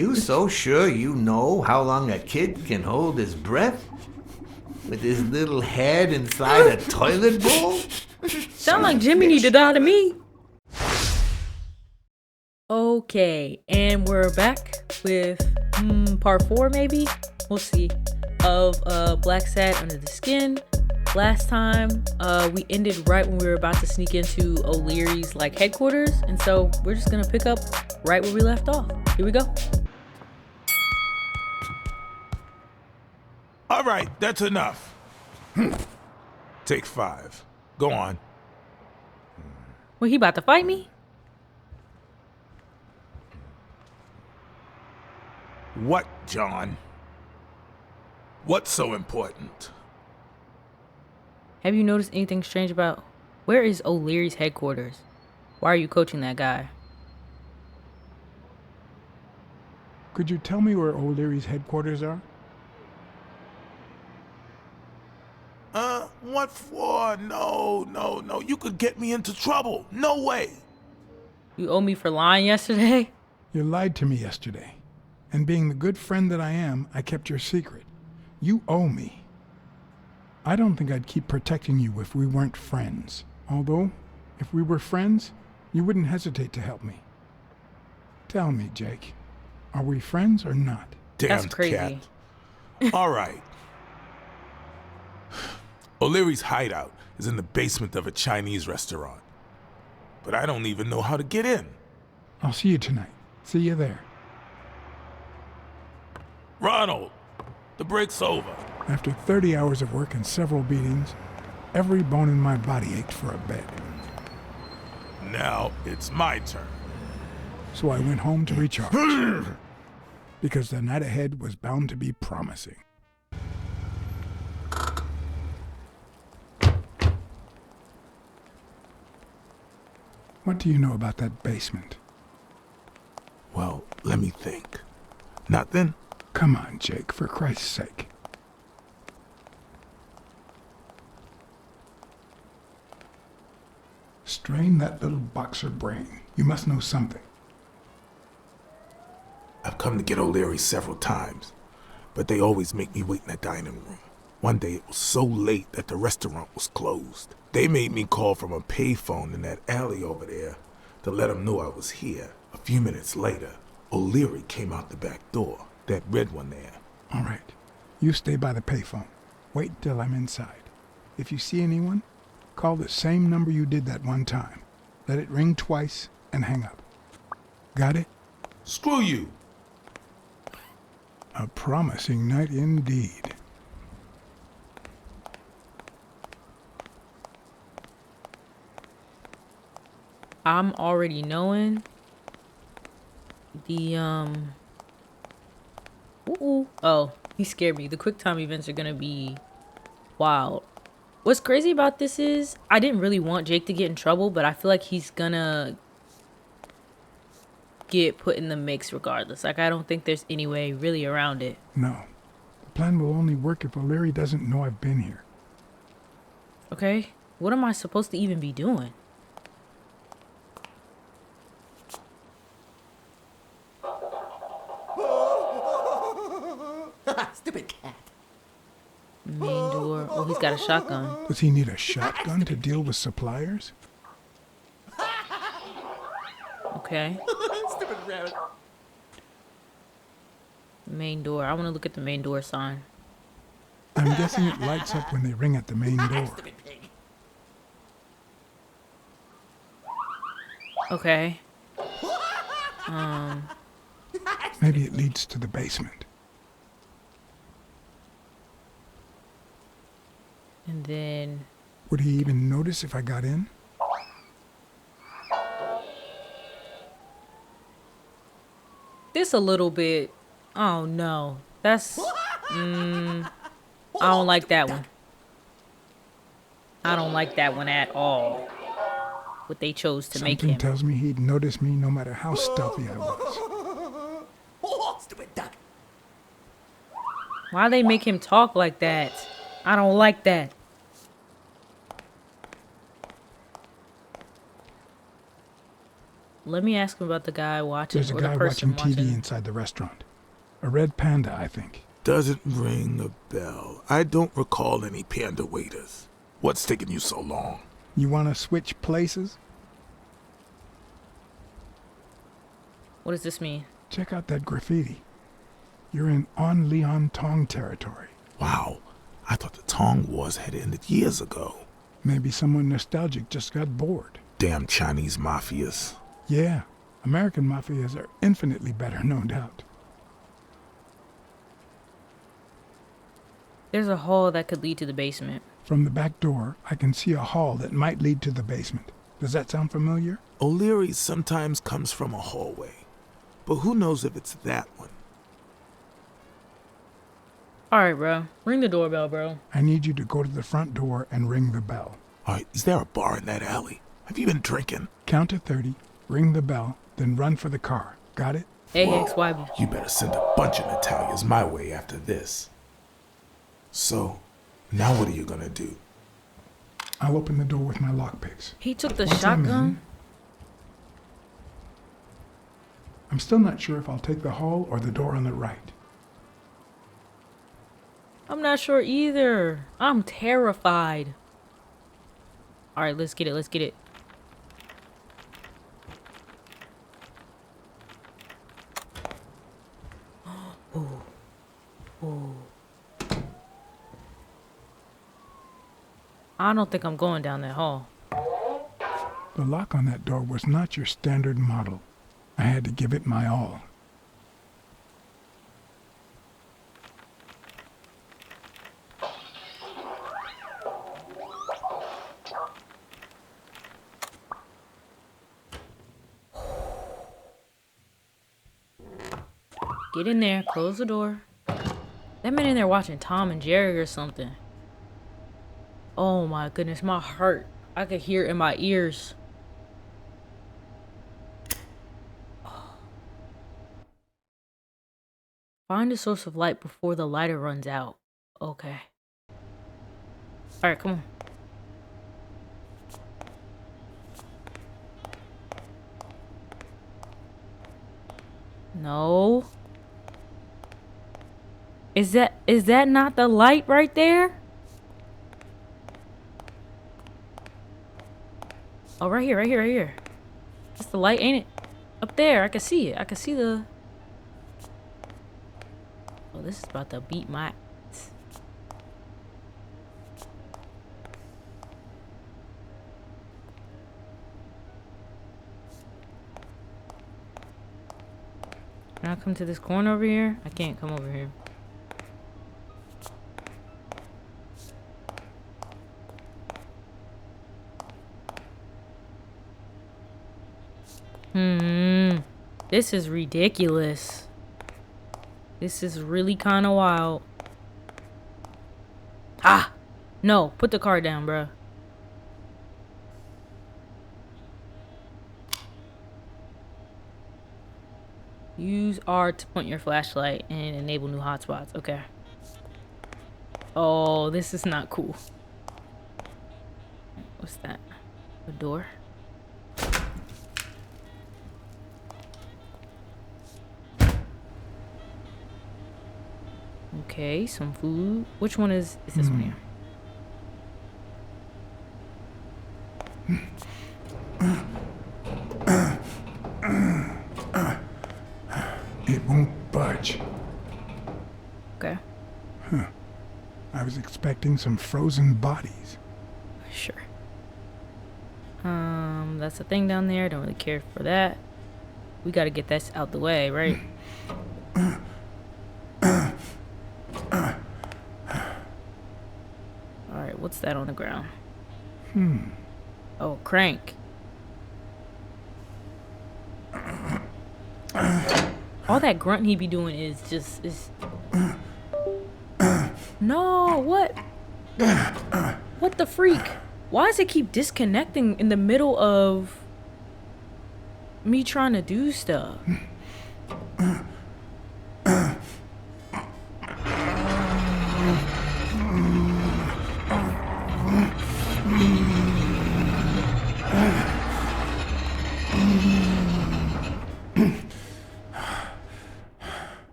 you so sure you know how long a kid can hold his breath? With his little head inside a toilet bowl? Sound like Jimmy need to die to me. Okay, and we're back with part 4 maybe? We'll see. Of Blacksasd Under the Skin. Last time, we ended right when we were about to sneak into O'Leary's headquarters, and so we're just gonna pick up right where we left off. Here we go. All right, that's enough. Take 5. Go on. Well, he about to fight me? What, John? What's so important? Have you noticed anything strange about where is O'Leary's headquarters? Why are you coaching that guy? Could you tell me where O'Leary's headquarters are? What for? No. You could get me into trouble. No way. You owe me for lying yesterday? You lied to me yesterday. And being the good friend that I am, I kept your secret. You owe me. I don't think I'd keep protecting you if we weren't friends. Although, if we were friends, you wouldn't hesitate to help me. Tell me, Jake, are we friends or not? That's Damned crazy. cat. All right. O'Leary's hideout is in the basement of a Chinese restaurant. But I don't even know how to get in. I'll see you tonight. See you there. Ronald, the break's over. After 30 hours of work and several beatings, every bone in my body ached for a bed. Now it's my turn. So I went home to recharge. Because the night ahead was bound to be promising. What do you know about that basement? Well, let me think. Nothing? Come on, Jake, for Christ's sake. Strain that little boxer brain. You must know something. I've come to get O'Leary several times, but they always make me wait in the dining room. One day it was so late that the restaurant was closed. They made me call from a payphone in that alley over there to let them know I was here. A few minutes later, O'Leary came out the back door, that red one there. All right. You stay by the payphone. Wait till I'm inside. If you see anyone, call the same number you did that one time. Let it ring twice and hang up. Got it? Screw you! A promising night indeed. I'm already knowing the oh, he scared me. The quick time events are gonna be wild. What's crazy about this is I didn't really want Jake to get in trouble, but I feel like he's gonna get put in the mix regardless. I don't think there's any way really around it. No. The plan will only work if O'Leary doesn't know I've been here. Okay, what am I supposed to even be doing? Stupid cat. Main door. Oh, he's got a shotgun. Does he need a shotgun to deal with suppliers? Okay. Stupid rabbit. Main door. I want to look at the main door sign. I'm guessing it lights up when they ring at the main door. Stupid pig. Okay. Maybe it leads to the basement. And then Would he even notice if I got in? this a little bit. Oh no. That's I don't like that one. I don't like that one at all. What they chose to make Something him. tells me he'd notice me no matter how stealthy I was. Oh, stupid duck. Why they make him talk like that? I don't like that. let me ask him about the guy watching. There's a or guy the person watching TV inside the restaurant. A red panda, I think. Doesn't ring a bell. I don't recall any panda waiters. What's taking you so long? You want to switch places? What does this mean? Check out that graffiti. You're in On Leon Tong territory. Wow, I thought the Tong Wars had ended years ago. Maybe someone nostalgic just got bored. Damn Chinese mafias. Yeah, American mafias are infinitely better, no doubt. There's a hall that could lead to the basement. From the back door, I can see a hall that might lead to the basement. Does that sound familiar? O'Leary sometimes comes from a hallway, but who knows if it's that one? Alright, bro. Ring the doorbell, bro. I need you to go to the front door and ring the bell. All right, is there a bar in that alley? Have you been drinking? Count to 30, ring the bell, then run for the car. Got it? AXYB. You better send a bunch of Natalias my way after this. So, now what are you gonna do? I'll open the door with my lockpicks. He took the Once I'm in, shotgun? I'm still not sure if I'll take the hall or the door on the right. I'm not sure either. I'm terrified. Alright, let's get it. Let's get it. Oh. Oh. I don't think I'm going down that hall. The lock on that door was not your standard model. I had to give it my all. Get in there. Close the door. That man in there watching Tom and Jerry or something. Oh my goodness, my heart. I could hear it in my ears. Find a source of light before the lighter runs out. Okay. Alright, come on. No. Is that not the light right there? Oh, right here, right here, right here. That's the light, ain't it? Up there, I can see it. I can see the... Oh, this is about to beat my ass. Can I come to this corner over here? I can't come over here. This is ridiculous. This is really kind of wild. Ah! No, put the car down, bro. Use R to point your flashlight and enable new hotspots. Okay. Oh, this is not cool. What's that? A door? Okay, some food. Which one is this one here? It won't budge. Okay. I was expecting some frozen bodies. Sure. That's a thing down there. Don't really care for that. We gotta get this out the way, right? Alright, what's that on the ground? Oh, crank. All that grunt he be doing is just... No, what? What the freak? Why does it keep disconnecting in the middle of me trying to do stuff?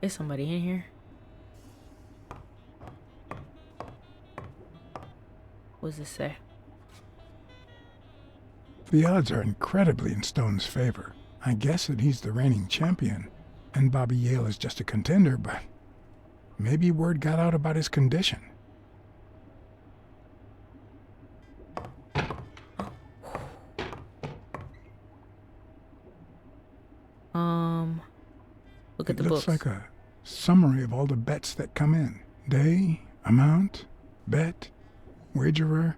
Is somebody in here? What's this say? The odds are incredibly in Stone's favor. I guess that he's the reigning champion, and Bobby Yale is just a contender, but maybe word got out about his condition. Look at the It books. looks like a summary of all the bets that come in. Day, amount, bet, wagerer.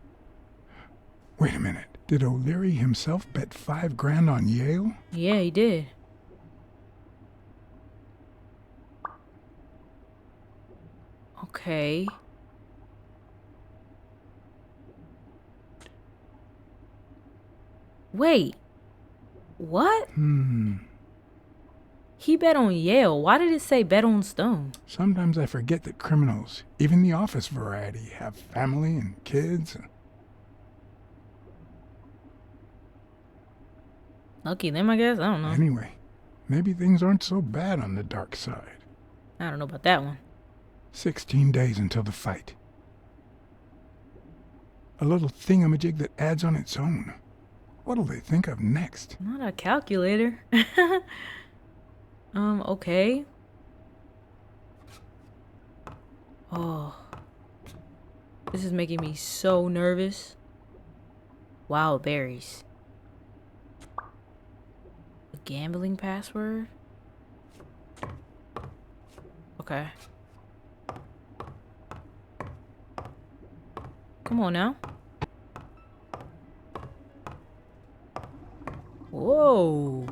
Wait a minute. Did O'Leary himself bet $5,000 on Yale? Yeah, he did. Okay. Wait. What? He bet on Yale. Why did it say bet on Stone? Sometimes I forget that criminals, even the office variety, have family and kids. Lucky them, I guess. I don't know. Anyway, maybe things aren't so bad on the dark side. I don't know about that one. 16 days until the fight. A little thingamajig that adds on its own. What'll they think of next? Not a calculator. Okay. Oh. This is making me so nervous. Wild berries. A gambling password? Okay. Come on now. Whoa.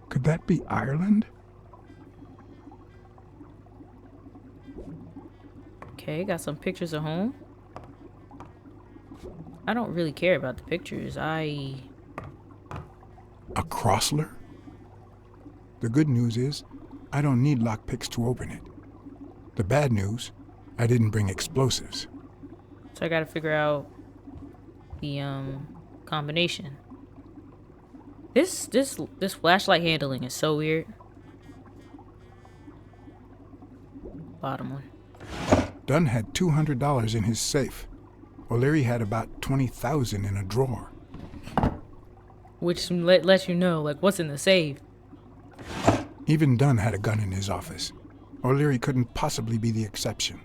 Could that be Ireland? Okay, got some pictures of home. I don't really care about the pictures. A Crossler? The good news is, I don't need lockpicks to open it. The bad news, I didn't bring explosives. So I gotta figure out the combination. This flashlight handling is so weird. Bottom one. Dunn had $200 in his safe. O'Leary had about $20,000 in a drawer. Which lets you know, like, what's in the safe. Even Dunn had a gun in his office. O'Leary couldn't possibly be the exception.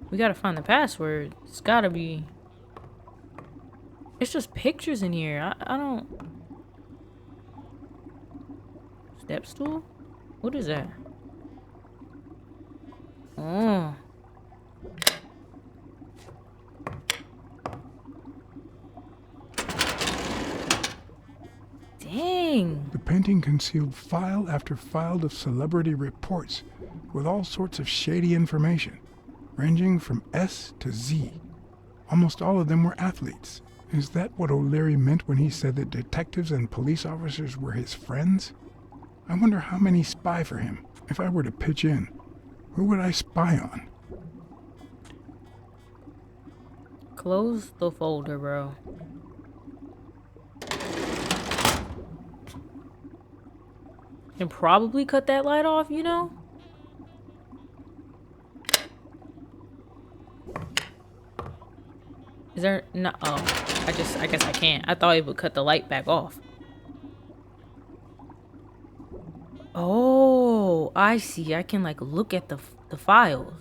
We gotta find the password. It's gotta be... It's just pictures in here. I don't... Step stool? What is that? Oh. Dang. The painting concealed file after file of celebrity reports with all sorts of shady information, ranging from S to Z. Almost all of them were athletes. Is that what O'Leary meant when he said that detectives and police officers were his friends? I wonder how many spy for him. If I were to pitch in, who would I spy on? Close the folder, bro. And probably cut that light off, you know? Is there no? Oh, I guess I can't. I thought it would cut the light back off. Oh, I see. I can like look at the files.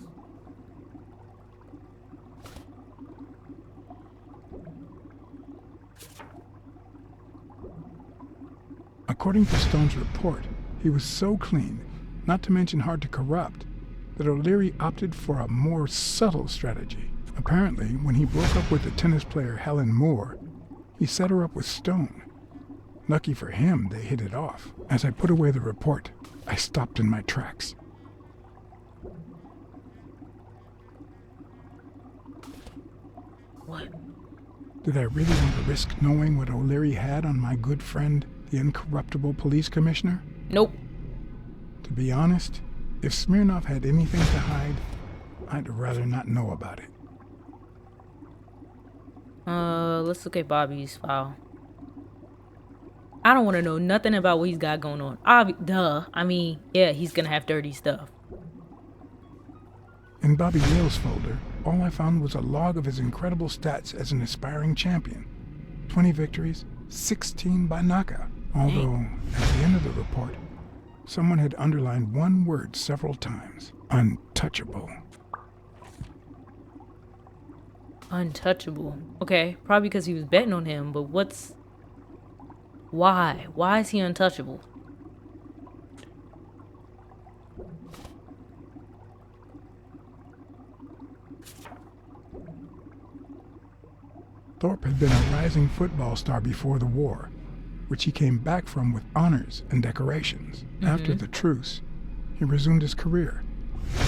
According to Stone's report, he was so clean, not to mention hard to corrupt, that O'Leary opted for a more subtle strategy. Apparently, when he broke up with the tennis player Helen Moore, he set her up with Stone. Lucky for him, they hit it off. As I put away the report, I stopped in my tracks. What? Did I really want to risk knowing what O'Leary had on my good friend, the incorruptible police commissioner? Nope. To be honest, if Smirnov had anything to hide, I'd rather not know about it. Let's look at Bobby's file. I don't want to know nothing about what he's got going on. I mean, yeah, he's gonna have dirty stuff. In Bobby Yale's folder, all I found was a log of his incredible stats as an aspiring champion. 20 victories, 16 by knockout. Although, at the end of the report, someone had underlined one word several times. Untouchable. Untouchable. Okay, probably because he was betting on him, but why? Why is he untouchable? Thorpe had been a rising football star before the war, which he came back from with honors and decorations. After the truce, he resumed his career.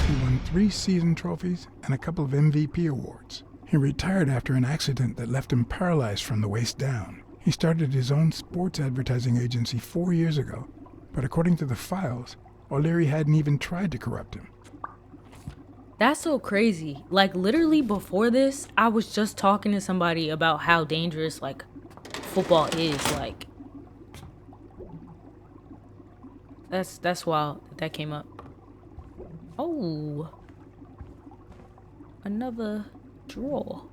He won 3 season trophies and a couple of MVP awards. He retired after an accident that left him paralyzed from the waist down. He started his own sports advertising agency 4 years ago, but according to the files, O'Leary hadn't even tried to corrupt him. That's so crazy. Like, literally before this, I was just talking to somebody about how dangerous, like, football is. Like, that's wild that came up. Oh, another drawer.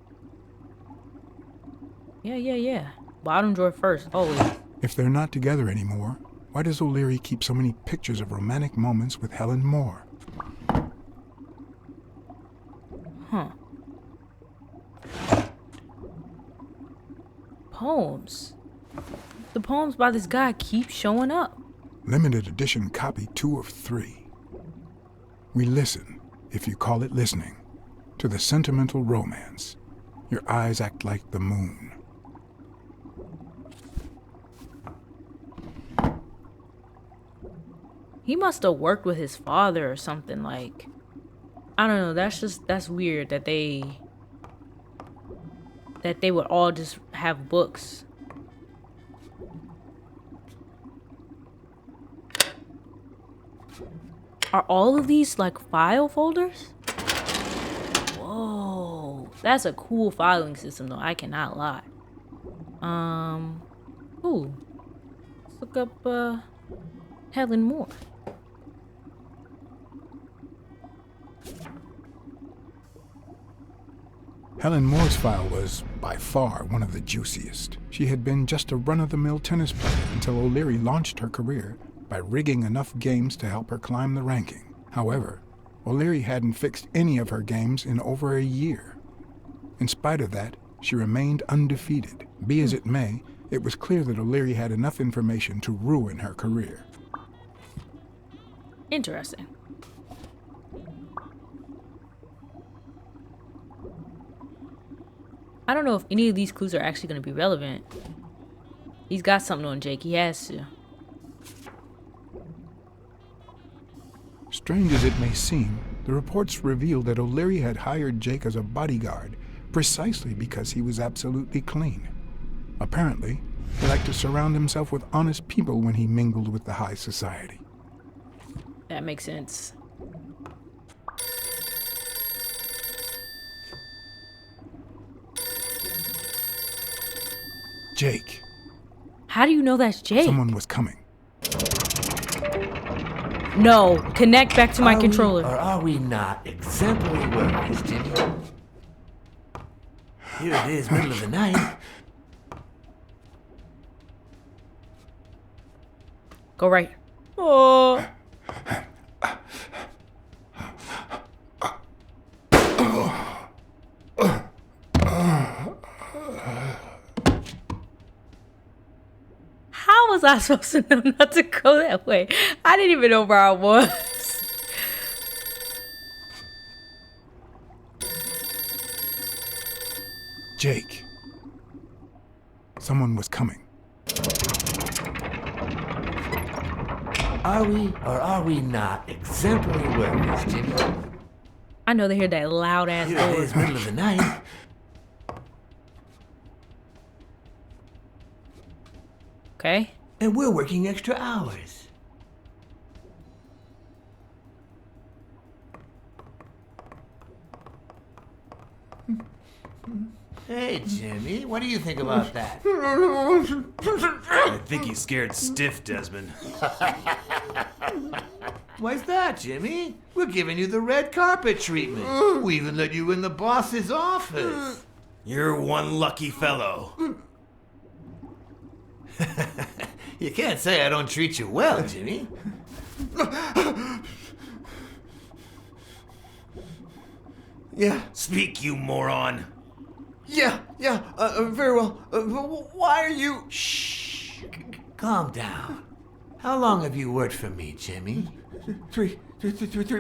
Yeah. Bottom drawer first, always. If they're not together anymore, why does O'Leary keep so many pictures of romantic moments with Helen Moore? Huh. Poems. The poems by this guy keep showing up. Limited edition copy 2 of 3. We listen, if you call it listening, to the sentimental romance. Your eyes act like the moon. He must have worked with his father or something, like, I don't know, that's weird that they would all just have books. Are all of these like file folders? Whoa, that's a cool filing system though, I cannot lie. Ooh, let's look up Helen Moore. Helen Moore's file was, by far, one of the juiciest. She had been just a run-of-the-mill tennis player until O'Leary launched her career by rigging enough games to help her climb the ranking. However, O'Leary hadn't fixed any of her games in over a year. In spite of that, she remained undefeated. Be as it may, it was clear that O'Leary had enough information to ruin her career. Interesting. I don't know if any of these clues are actually going to be relevant. He's got something on Jake. He has to. Strange as it may seem, the reports revealed that O'Leary had hired Jake as a bodyguard precisely because he was absolutely clean. Apparently, he liked to surround himself with honest people when he mingled with the high society. That makes sense. Jake. How do you know that's Jake? Someone was coming. No, connect back to my controller. Or are we not exemplary workers, Jimmy? Here it is, middle of the night. Go right. Oh. How was I supposed to know not to go that way? I didn't even know where I was. Jake. Someone was coming. Are we or are we not exemplary workers, Jimmy? I know they hear that loud ass Here it is, door. middle of the night. Okay. And we're working extra hours. Hey, Jimmy, what do you think about that? I think he's scared stiff, Desmond. Why's that, Jimmy? We're giving you the red carpet treatment. We even let you in the boss's office. You're one lucky fellow. You can't say I don't treat you well, Jimmy. Yeah, Speak, you moron. yeah, very well. Why are you... Shh. Calm down. How long have you worked for me, Jimmy? 3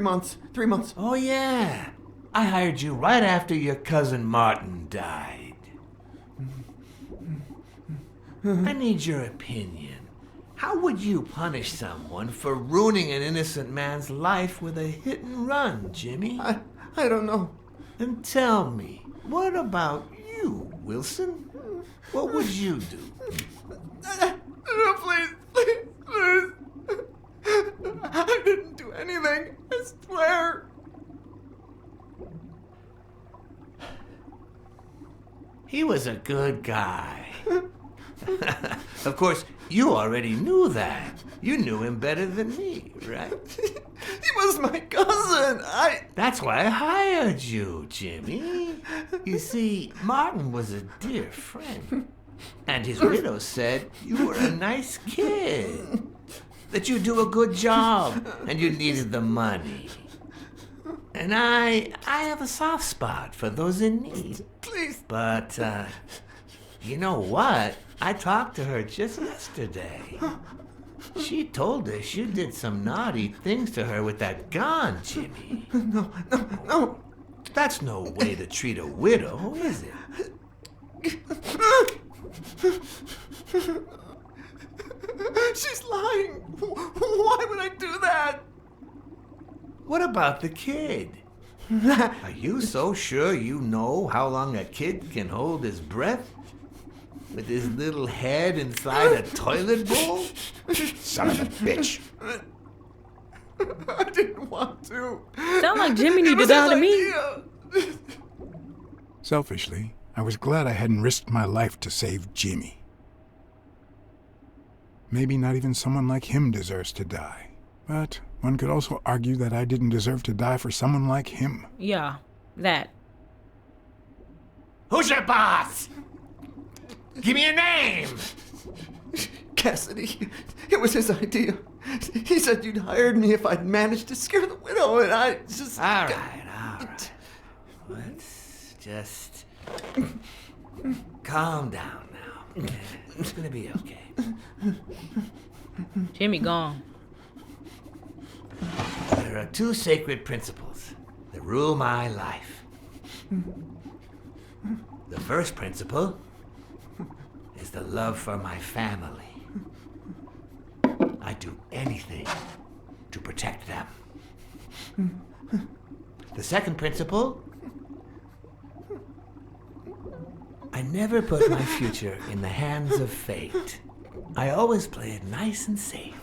months. 3 months. Oh, yeah. I hired you right after your cousin Martin died. I need your opinion. How would you punish someone for ruining an innocent man's life with a hit and run, Jimmy? I don't know. And tell me, what about you, Wilson? What would you do? No, please. I didn't do anything. I swear. He was a good guy. Of course, you already knew that. You knew him better than me, right? He was my cousin. That's why I hired you, Jimmy. You see, Martin was a dear friend. And his widow said you were a nice kid. That you do a good job and you needed the money. And I have a soft spot for those in need. Please. But, you know what? I talked to her just yesterday. She told us you did some naughty things to her with that gun, Jimmy. No. That's no way to treat a widow, is it? She's lying. Why would I do that? What about the kid? Are you so sure you know how long a kid can hold his breath? With his little head inside a toilet bowl? Son of a bitch. I didn't want to. Sound like Jimmy It needed was to his die to me. idea. Selfishly, I was glad I hadn't risked my life to save Jimmy. Maybe not even someone like him deserves to die. But one could also argue that I didn't deserve to die for someone like him. Yeah, that. Who's your boss? Give me a name! Cassidy. It was his idea. He said you'd hired me if I'd managed to scare the widow, and I just... All right. Let's just calm down now. Okay? It's gonna be okay. Jimmy gone. There are two sacred principles that rule my life. The first principle is the love for my family. I do anything to protect them. The second principle, I never put my future in the hands of fate. I always play it nice and safe.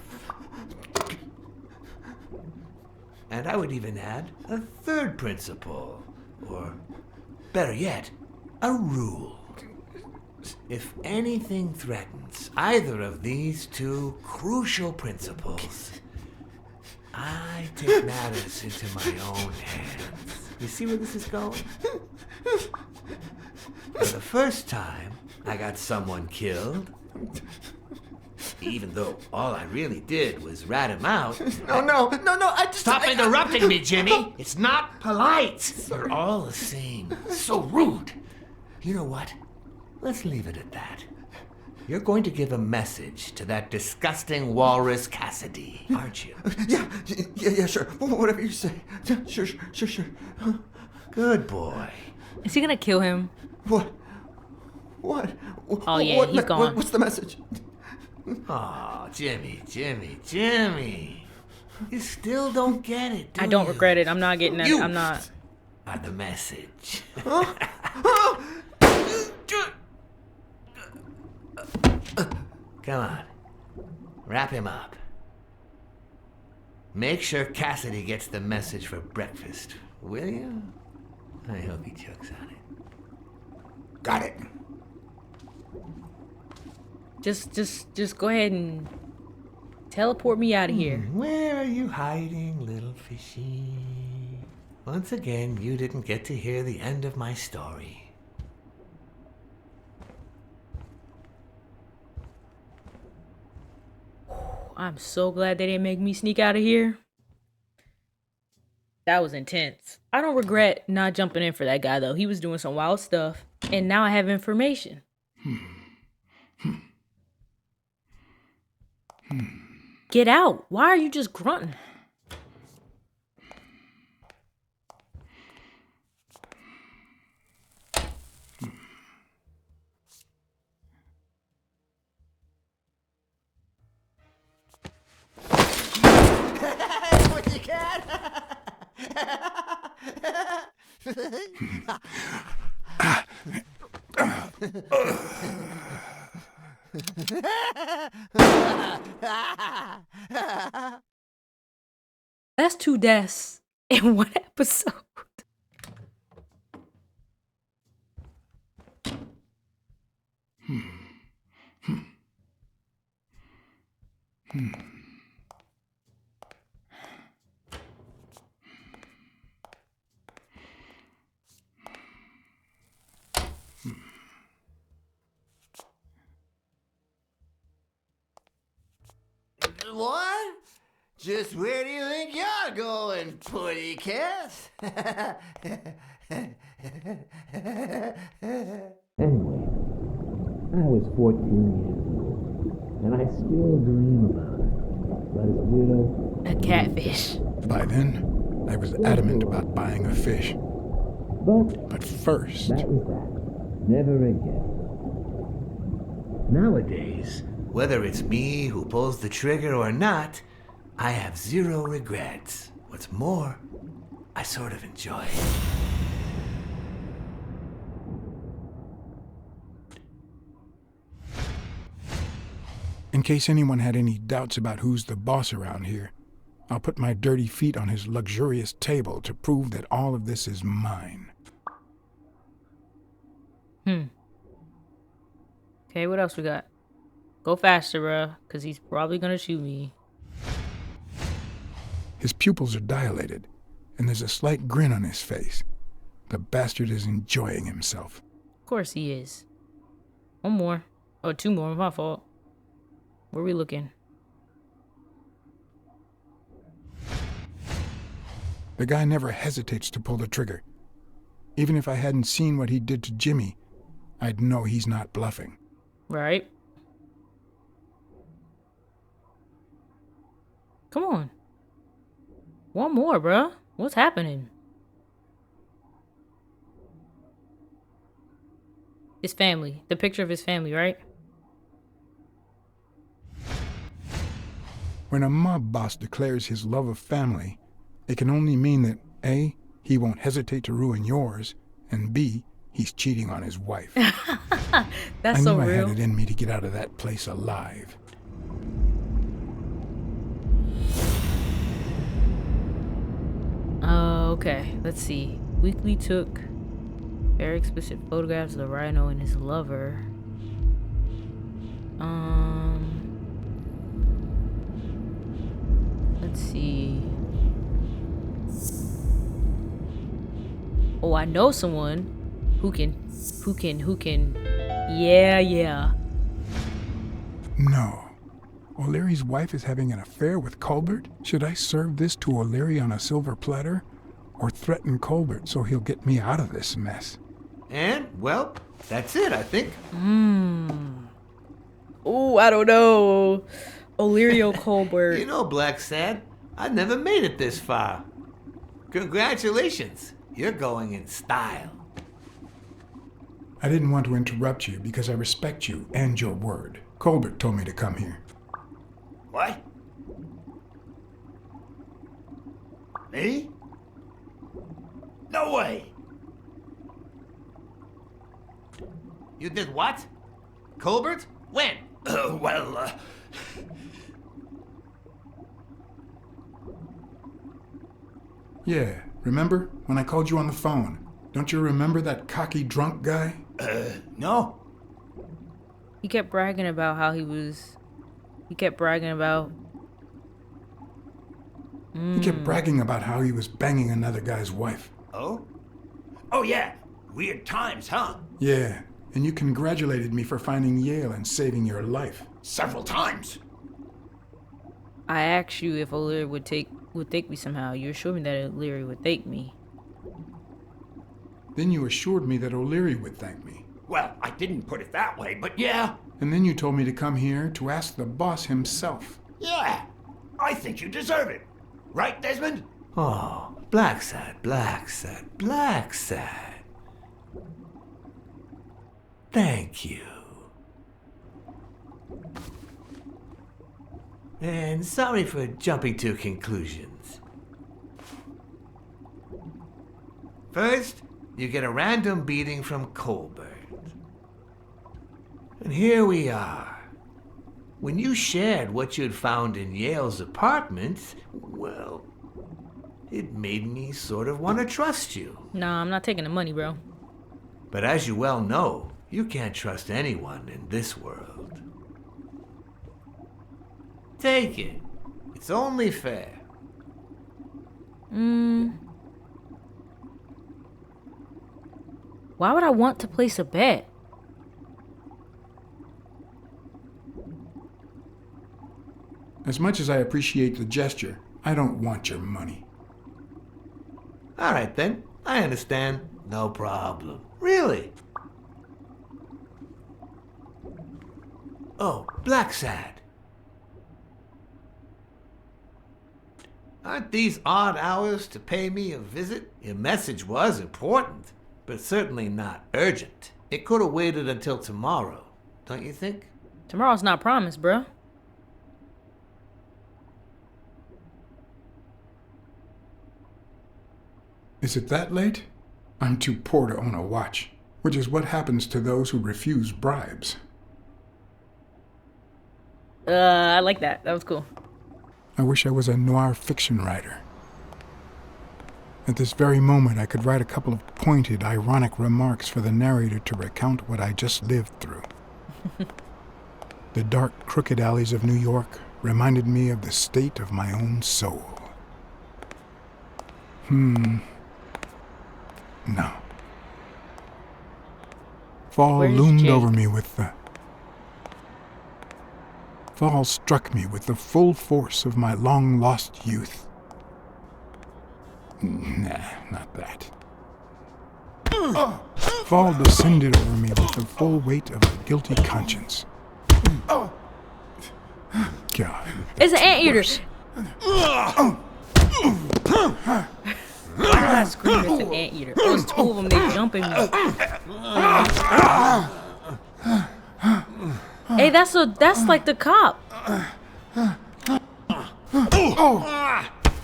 And I would even add a third principle, or better yet, a rule. If anything threatens either of these two crucial principles, I take matters into my own hands. You see where this is going? For the first time, I got someone killed. Even though all I really did was rat him out. No, I just... Stop interrupting me, Jimmy! It's not polite! You're all the same. So rude. You know what? Let's leave it at that. You're going to give a message to that disgusting walrus Cassidy, aren't you? Yeah, sure. Whatever you say. Yeah, sure. Good boy. Is he gonna kill him? What? Oh, yeah, he's gone. What's the message? Oh, Jimmy. You still don't get it, do I don't you? regret it. I'm not getting that. You I'm not. are the message. Come on. wrap him up. Make sure Cassidy gets the message for breakfast, will you? I hope he chokes on it. Got it. Just go ahead and teleport me out of here. Where are you hiding, little fishy? Once again, you didn't get to hear the end of my story. I'm so glad they didn't make me sneak out of here. That was intense. I don't regret not jumping in for that guy, though. He was doing some wild stuff, and now I have information. Get out. Why are you just grunting? What you got? That's 2 deaths in one episode. What? Just where do you think you're going, putty cat? Anyway, I was 14 years old, and I still dream about her. But as a widow... A catfish. By then, I was adamant about buying a fish. But first... That was that. Never again. Nowadays, whether it's me who pulls the trigger or not, I have zero regrets. What's more, I sort of enjoy it. In case anyone had any doubts about who's the boss around here, I'll put my dirty feet on his luxurious table to prove that all of this is mine. Okay, what else we got? Go faster, bruh, because he's probably gonna shoot me. His pupils are dilated, and there's a slight grin on his face. The bastard is enjoying himself. Of course he is. One more. Oh, 2 more. My fault. Where are we looking? The guy never hesitates to pull the trigger. Even if I hadn't seen what he did to Jimmy, I'd know he's not bluffing. Right. Come on. One more, bruh. What's happening? His family. The picture of his family, right? When a mob boss declares his love of family, it can only mean that A, he won't hesitate to ruin yours, and B, he's cheating on his wife. That's I so knew I real. had it in me to get out of that place alive. Okay, let's see. Weekly took very explicit photographs of the rhino and his lover. Let's see. Oh, I know someone who can. Yeah. No. O'Leary's wife is having an affair with Colbert? Should I serve this to O'Leary on a silver platter? Or threaten Colbert so he'll get me out of this mess? And, well, that's it, I think. Oh, I don't know. O'Leary Colbert. You know, Blacksasd, I never made it this far. Congratulations. You're going in style. I didn't want to interrupt you because I respect you and your word. Colbert told me to come here. What? Me? No way. You did what? Colbert? When? Yeah, remember when I called you on the phone? Don't you remember that cocky drunk guy? No. He kept bragging about how he was. He kept bragging about. He kept bragging about how he was banging another guy's wife. Oh? Oh, yeah. Weird times, huh? Yeah, and you congratulated me for finding Yale and saving your life. Several times. I asked you if O'Leary would take me somehow. You assured me that O'Leary would take me. Then you assured me that O'Leary would thank me. Well, I didn't put it that way, but yeah. And then you told me to come here to ask the boss himself. Yeah. I think you deserve it. Right, Desmond? Oh, Blacksasd. Thank you. And sorry for jumping to conclusions. First, you get a random beating from Colbert. And here we are. When you shared what you'd found in Yale's apartment, well, it made me sort of want to trust you. Nah, I'm not taking the money, bro. But as you well know, you can't trust anyone in this world. Take it. It's only fair. Why would I want to place a bet? As much as I appreciate the gesture, I don't want your money. All right then, I understand. No problem. Really? Oh, Blacksasd. Aren't these odd hours to pay me a visit? Your message was important, but certainly not urgent. It could have waited until tomorrow, don't you think? Tomorrow's not promised, bro. Is it that late? I'm too poor to own a watch, which is what happens to those who refuse bribes. I like that. That was cool. I wish I was a noir fiction writer. At this very moment, I could write a couple of pointed, ironic remarks for the narrator to recount what I just lived through. The dark, crooked alleys of New York reminded me of the state of my own soul. No. Fall Where's loomed Jake? over me with the... Fall struck me with the full force of my long-lost youth. Nah, not that. Fall descended over me with the full weight of a guilty conscience. God. It's an anteater. Why did I scream it's an anteater? There was two of them, they jumping me. Hey, that's like the cop.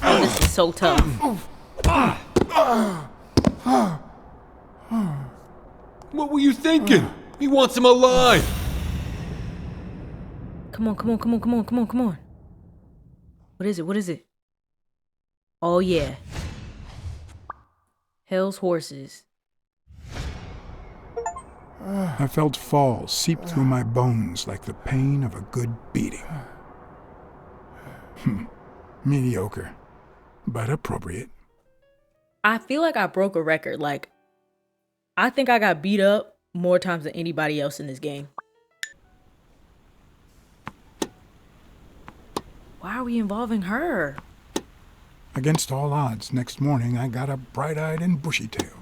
Oh, this is so tough. What were you thinking? He wants him alive. Come on. What is it? Oh, yeah. Hell's horses. I felt fall seep through my bones like the pain of a good beating. Mediocre, but appropriate. I feel like I broke a record. Like, I think I got beat up more times than anybody else in this game. Why are we involving her? Against all odds, next morning I got up bright-eyed and bushy-tailed.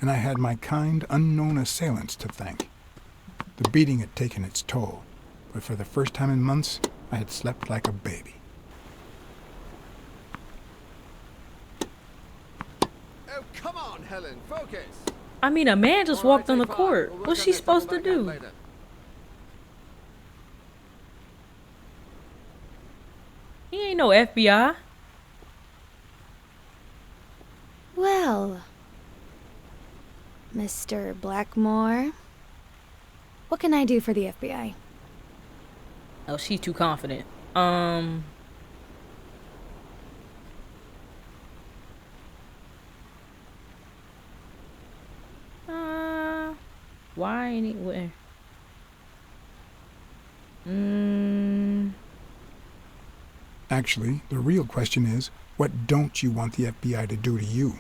And I had my kind, unknown assailants to thank. The beating had taken its toll, but for the first time in months, I had slept like a baby. Oh, come on, Helen, focus. I mean, a man just walked on the court. What's she supposed to do? He ain't no FBI. Well, Mr. Blackmore, what can I do for the FBI? Oh, she's too confident. Why anywhere? Actually, the real question is, what don't you want the FBI to do to you?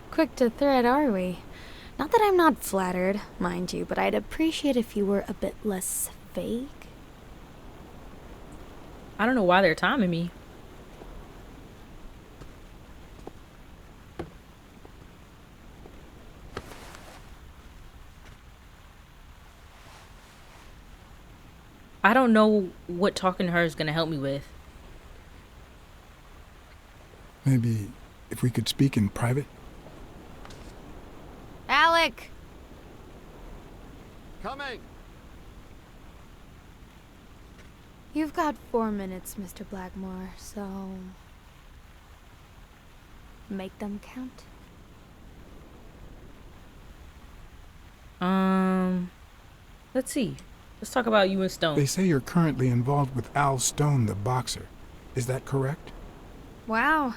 Quick to thread, are we? Not that I'm not flattered, mind you, but I'd appreciate if you were a bit less fake. I don't know why they're timing me. I don't know what talking to her is gonna help me with. Maybe if we could speak in private? Alec! Coming! You've got 4 minutes, Mr. Blackmore, so... make them count. Let's see. Let's talk about you and Stone. They say you're currently involved with Al Stone, the boxer. Is that correct? Wow.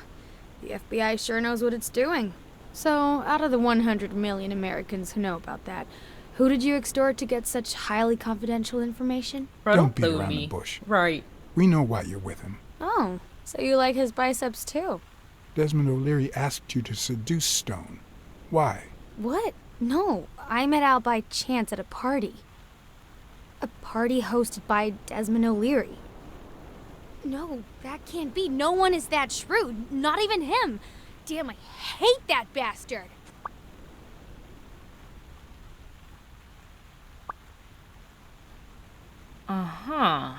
The FBI sure knows what it's doing. So, out of the 100 million Americans who know about that, who did you extort to get such highly confidential information? Bro, Don't beat play with around me. the bush. Right. We know why you're with him. Oh, so you like his biceps too? Desmond O'Leary asked you to seduce Stone. Why? What? No, I met Al by chance at a party. A party hosted by Desmond O'Leary. No, that can't be. No one is that shrewd. Not even him. Damn, I hate that bastard. Uh-huh.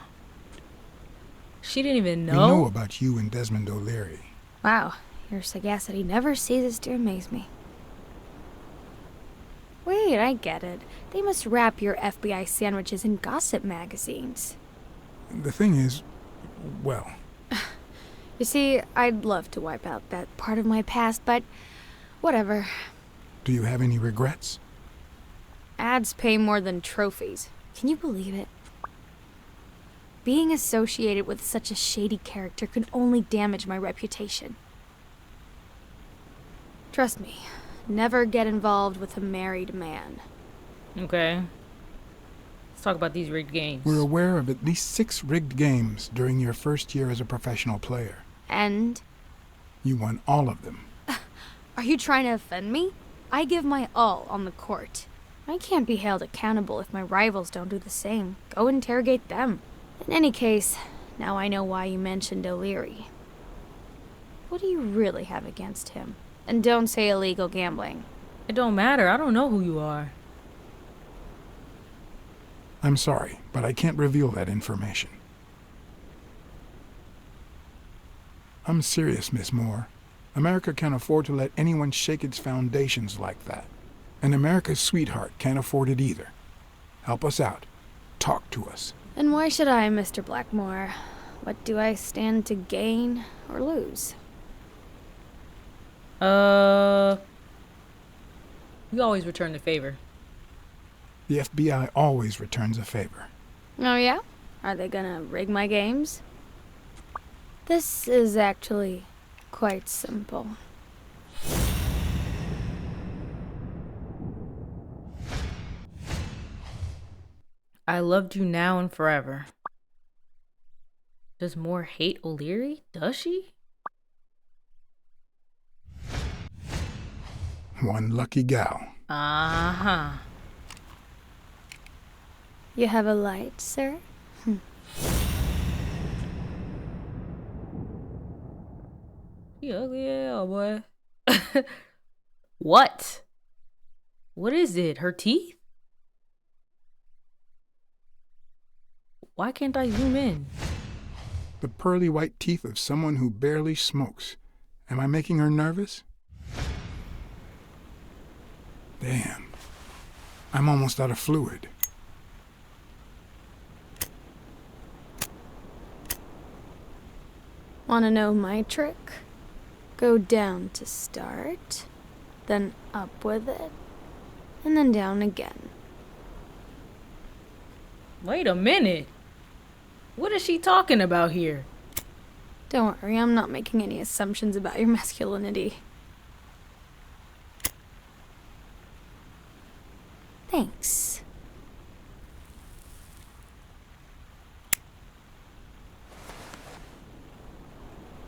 She didn't even We know know. about you and Desmond O'Leary. Wow, your sagacity never ceases to amaze me. Wait, I get it. They must wrap your FBI sandwiches in gossip magazines. The thing is, well, You see, I'd love to wipe out that part of my past, but whatever. do you have any regrets? Ads pay more than trophies. Can you believe it? Being associated with such a shady character could only damage my reputation. Trust me, never get involved with a married man. Okay. Let's talk about these rigged games. We're aware of at least 6 rigged games during your first year as a professional player. And? You won all of them. Are you trying to offend me? I give my all on the court. I can't be held accountable if my rivals don't do the same. Go interrogate them. In any case, now I know why you mentioned O'Leary. What do you really have against him? And don't say illegal gambling. It don't matter. I don't know who you are. I'm sorry, but I can't reveal that information. I'm serious, Miss Moore. America can't afford to let anyone shake its foundations like that. And America's sweetheart can't afford it either. Help us out. Talk to us. And why should I, Mr. Blackmore? What do I stand to gain or lose? You always return the favor. The FBI always returns a favor. Oh yeah? Are they gonna rig my games? This is actually quite simple. I loved you now and forever. Does Moore hate O'Leary? Does she? One lucky gal. Uh-huh. You have a light, sir? You ugly as hell, boy. What? What is it? Her teeth? Why can't I zoom in? The pearly white teeth of someone who barely smokes. Am I making her nervous? Damn. I'm almost out of fluid. Wanna know my trick? Go down to start, then up with it, and then down again. Wait a minute. What is she talking about here? Don't worry, I'm not making any assumptions about your masculinity. Thanks.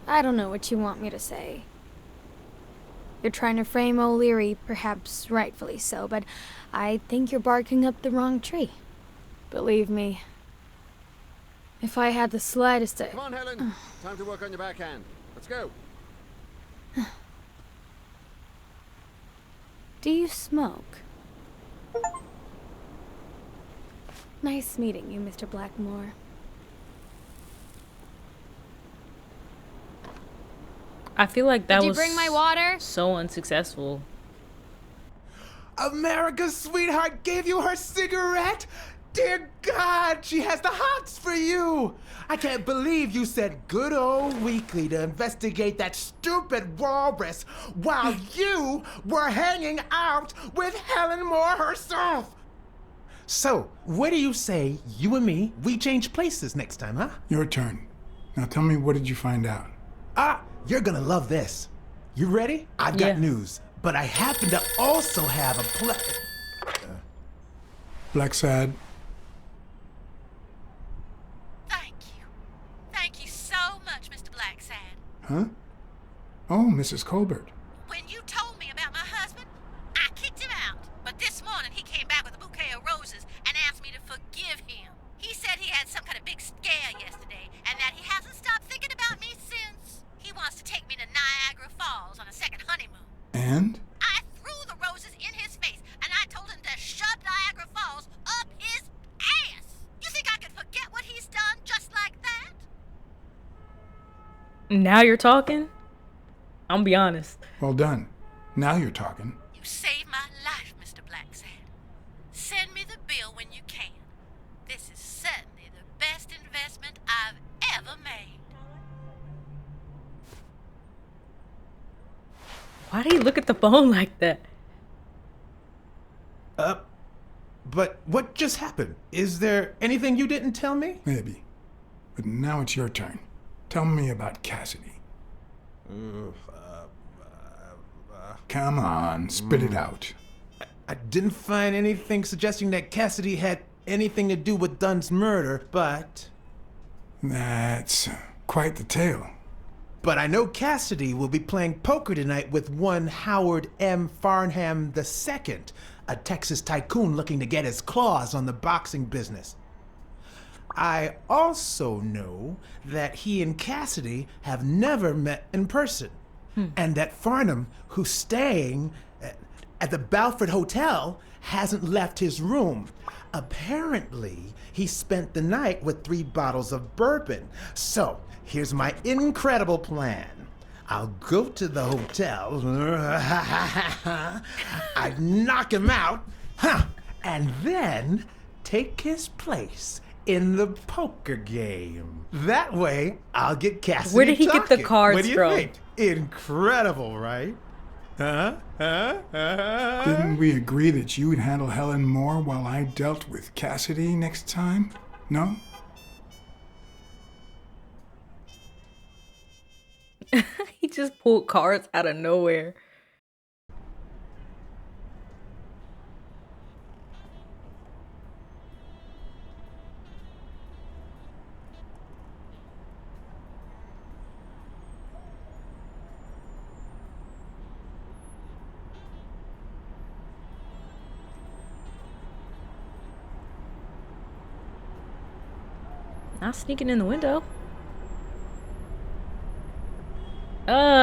I don't know what you want me to say. You're trying to frame O'Leary, perhaps rightfully so, but I think you're barking up the wrong tree. Believe me, if I had the slightest... Come on, Helen. Time to work on your backhand. Let's go. Do you smoke? Nice meeting you, Mr. Blackmore. I feel like that Did you was bring my water? so unsuccessful. America's sweetheart gave you her cigarette? Dear God, she has the hots for you! I can't believe you sent good old Weekly to investigate that stupid walrus while you were hanging out with Helen Moore herself! So, what do you say, you and me, we change places next time, huh? Your turn. Now tell me, what did you find out? You're gonna love this. You ready? I've got news, but I happen to also have a Blacksasd. Thank you so much, Mr. Blacksasd. Huh? Oh, Mrs. Colbert. When you told me about my husband, I kicked him out. But this morning he came back with a bouquet of roses and asked me to forgive him. He said he had some kind of big scare yesterday and that he hasn't stopped thinking about me since. He wants to take me to Niagara Falls on a second honeymoon. And? I threw the roses in his face and I told him to shove Niagara Falls up his ass. You think I could forget what he's done just like that? Now you're talking? I'm gonna be honest. Well done. Now you're talking. You saved my life, Mr. Blacksasd. Send me the bill when you can. This is certainly the best investment I've ever made. Why did he look at the phone like that? But what just happened? Is there anything you didn't tell me? Maybe. But now it's your turn. Tell me about Cassidy. Come on, spit it out. I didn't find anything suggesting that Cassidy had anything to do with Dunn's murder, but... That's quite the tale. But I know Cassidy will be playing poker tonight with one Howard M. Farnham II, a Texas tycoon looking to get his claws on the boxing business. I also know that he and Cassidy have never met in person, and that Farnham, who's staying at the Balford Hotel, hasn't left his room. Apparently, he spent the night with 3 bottles of bourbon. So, here's my incredible plan. I'll go to the hotel, I'd knock him out, and then take his place in the poker game. That way, I'll get Cassidy Where did he get the talking. cards What do you from? think? Incredible, right? Didn't we agree that you would handle Helen Moore while I dealt with Cassidy next time? No? He just pulled cards out of nowhere. Not sneaking in the window.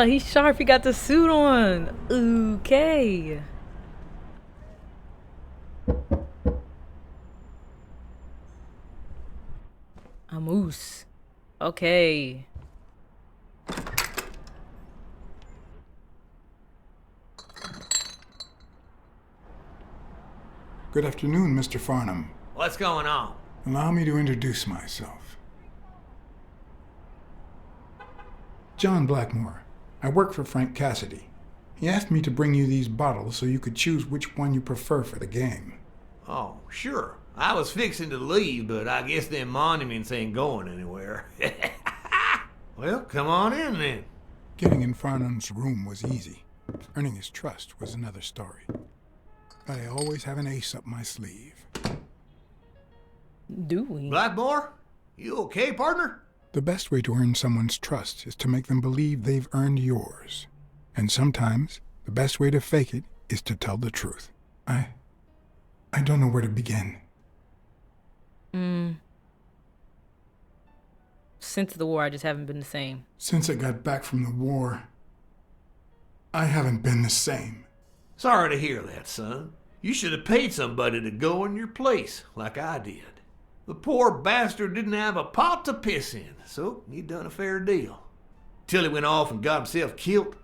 He's sharp. He got the suit on. Okay. A moose. Okay. Good afternoon, Mr. Farnham. What's going on? Allow me to introduce myself. John Blackmore. I work for Frank Cassidy. He asked me to bring you these bottles so you could choose which one you prefer for the game. Oh, sure. I was fixing to leave, but I guess them monuments ain't going anywhere. Well, come on in then. Getting in Farnham's room was easy. Earning his trust was another story. but I always have an ace up my sleeve. Do we? Blackmore? You okay, partner? The best way to earn someone's trust is to make them believe they've earned yours. And sometimes, the best way to fake it is to tell the truth. I don't know where to begin. Since the war, I just haven't been the same. Since I got back from the war, I haven't been the same. Sorry to hear that, son. You should have paid somebody to go in your place, like I did. The poor bastard didn't have a pot to piss in, so he done a fair deal. Till he went off and got himself killed.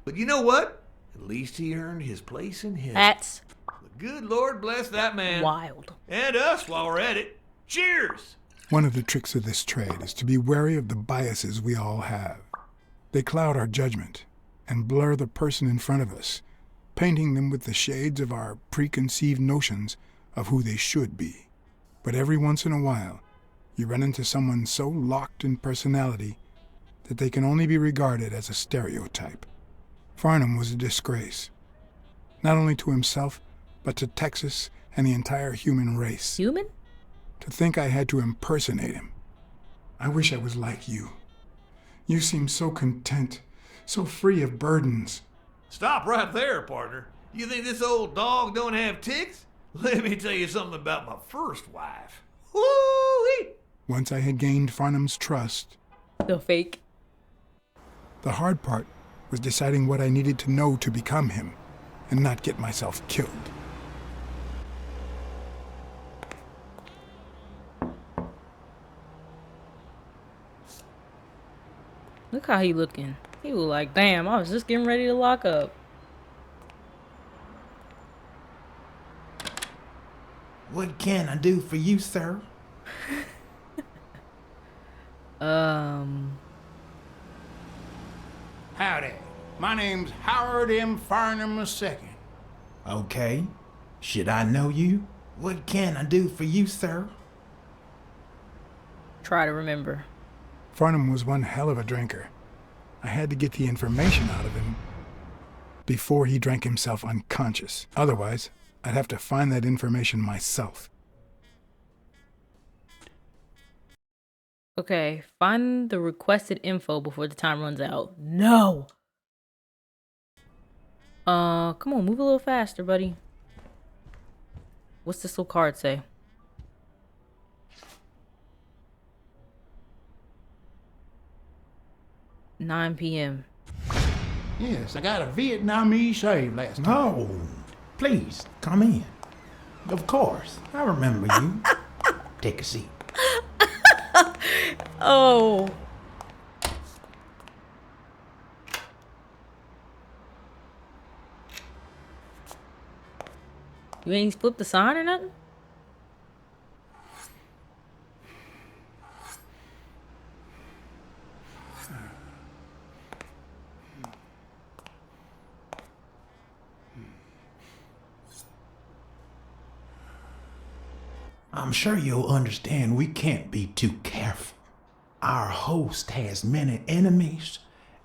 But you know what? At least he earned his place in heaven. That's The good Lord bless that man. wild. And us while we're at it. Cheers! One of the tricks of this trade is to be wary of the biases we all have. They cloud our judgment and blur the person in front of us, painting them with the shades of our preconceived notions of who they should be. But every once in a while, you run into someone so locked in personality that they can only be regarded as a stereotype. Farum was a disgrace, not only to himself, but to Texas and the entire human race. Human? To think I had to impersonate him. I wish I was like you. You seem so content, so free of burdens. Stop right there, partner. You think this old dog don't have ticks? Let me tell you something about my first wife. Woo-wee! Once I had gained Farnham's trust, The fake. the hard part was deciding what I needed to know to become him and not get myself killed. Look how he looking. He was like, damn, I was just getting ready to lock up. What can I do for you, sir? Howdy. My name's Howard M. Farnham II. Okay. Should I know you? What can I do for you, sir? Try to remember. Farnham was one hell of a drinker. I had to get the information out of him before he drank himself unconscious. Otherwise, I'd have to find that information myself. Okay, find the requested info before the time runs out. No! Come on, move a little faster, buddy. What's this little card say? "9 p.m. Yes, I got a Vietnamese shave last time. No. Please, come in. Of course. I remember you. Take a seat. Oh. You ain't flipped the sign or nothing? I'm sure you'll understand we can't be too careful. Our host has many enemies,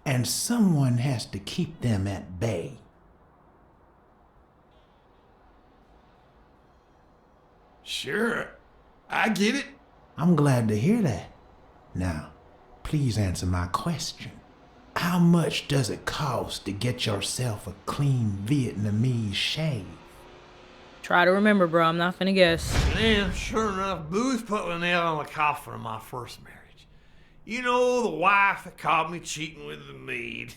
and someone has to keep them at bay. Sure, I get it. I'm glad to hear that. Now, please answer my question. How much does it cost to get yourself a clean Vietnamese shave? Try to remember, bro. I'm not finna guess. Man, sure enough, booze put the nail on the coffin of my first marriage. You know, the wife that caught me cheating with the maid.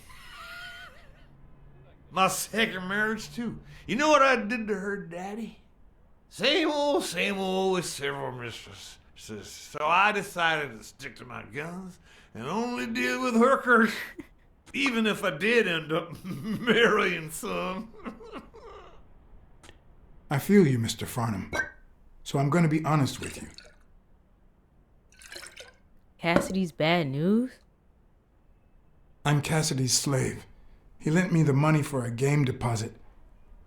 My second marriage, too. You know what I did to her daddy? Same old with several mistresses. So I decided to stick to my guns and only deal with hookers, even if I did end up marrying some. I feel you, Mr. Farnham. So I'm going to be honest with you. Cassidy's bad news? I'm Cassidy's slave. He lent me the money for a game deposit,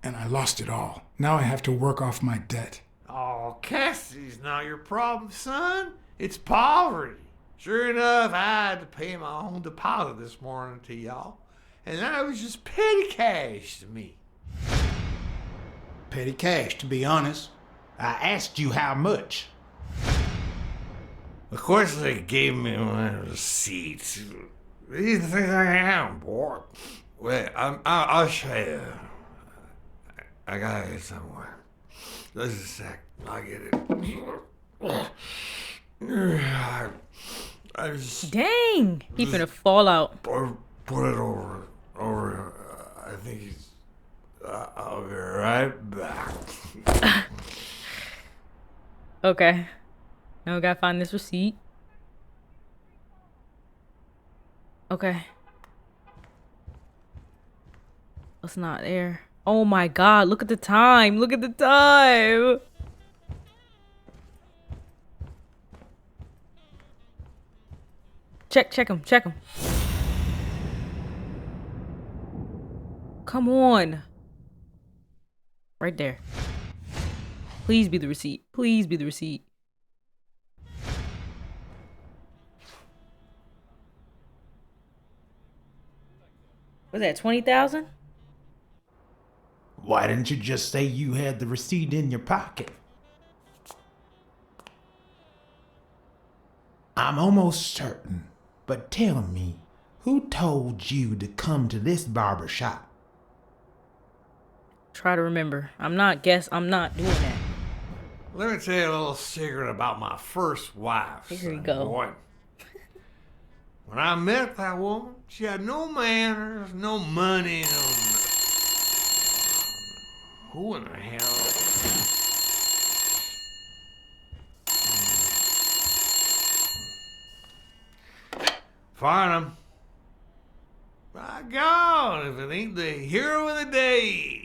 and I lost it all. Now I have to work off my debt. Oh, Cassidy's not your problem, son. It's poverty. Sure enough, I had to pay my own deposit this morning to y'all, and that was just petty cash to me. Petty cash, to be honest. I asked you how much. Of course they gave me my receipts. What do you think I am, boy? Wait, I'll show you. I got it somewhere. Just a sec. I'll get it. I just Dang! He finna fall out. put it over. I think he's. I'll be right back. Okay. Now we gotta find this receipt. Okay. It's not there. Oh my god, look at the time. Look at the time. Check him. Come on. Right there. Please be the receipt. Please be the receipt. Was that 20,000? Why didn't you just say you had the receipt in your pocket? I'm almost certain, but tell me, who told you to come to this barber shop? Try to remember. I'm not doing that. Let me tell you a little secret about my first wife. Here we go. Boy. When I met that woman, she had no manners, no money, no. Who in the hell? Farum. My God, if it ain't the hero of the day.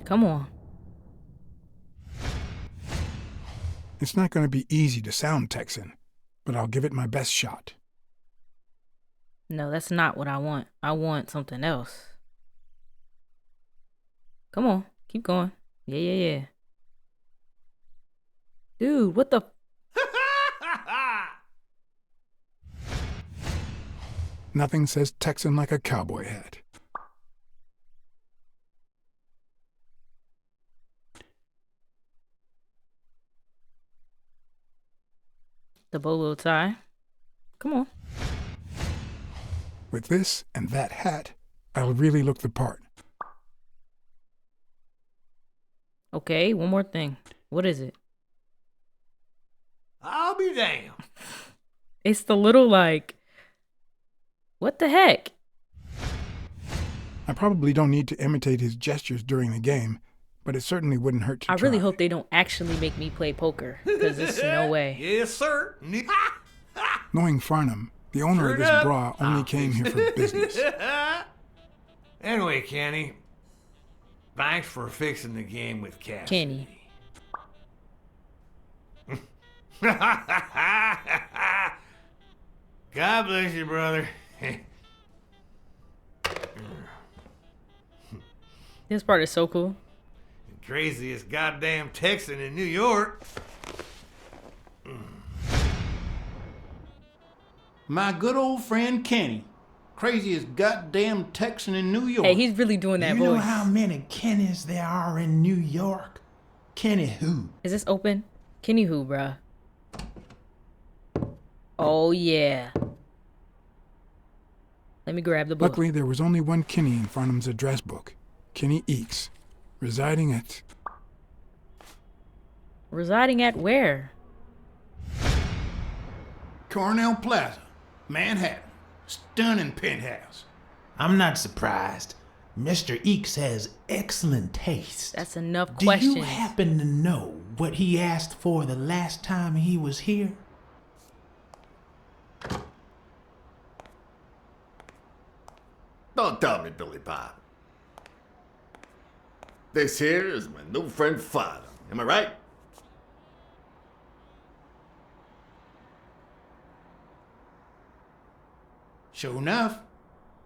Come on. It's not going to be easy to sound Texan, but I'll give it my best shot. No, that's not what I want. I want something else. Come on. Keep going. Yeah. Dude, what the... Nothing says Texan like a cowboy hat. The bolo tie. Come on. With this and that hat, I'll really look the part. Okay, one more thing. What is it? I'll be damned. It's the little, like... What the heck? I probably don't need to imitate his gestures during the game, but it certainly wouldn't hurt to I try. really hope they don't actually make me play poker, because there's no way. Yes, sir. Knowing Farnham, the owner of this bra only came here for business. Anyway, Kenny, thanks for fixing the game with Cassidy. Kenny. God bless you, brother. This part is so cool. Craziest goddamn Texan in New York. My good old friend Kenny. Craziest goddamn Texan in New York. Hey, he's really doing that voice. You know how many Kennys there are in New York? Kenny who? Is this open? Kenny who, bruh? Oh, yeah. Let me grab the book. Luckily, there was only one Kinney in Farnham's address book. Kinney Eakes, residing at where? Cornell Plaza, Manhattan. Stunning penthouse. I'm not surprised. Mr. Eakes has excellent taste. That's enough questions. Do you happen to know what he asked for the last time he was here? Don't tell me, Billy Bob. This here is my new friend Farum. Am I right? Sure enough,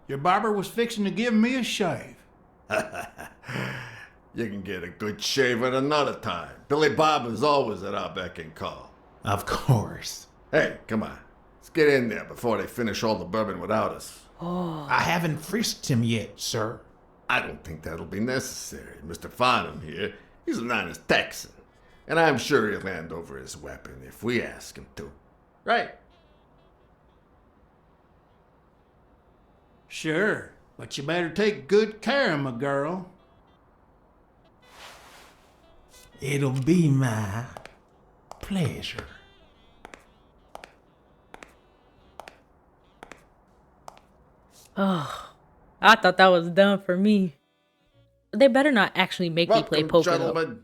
your barber was fixing to give me a shave. You can get a good shave at another time. Billy Bob is always at our beck and call. Of course. Hey, come on. Let's get in there before they finish all the bourbon without us. I haven't frisked him yet, sir. I don't think that'll be necessary. Mr. Farum here, he's an honest Texan. And I'm sure he'll hand over his weapon if we ask him to. Right? Sure, but you better take good care of my girl. It'll be my pleasure. Oh, I thought that was done for me. They better not actually make me play poker, gentlemen.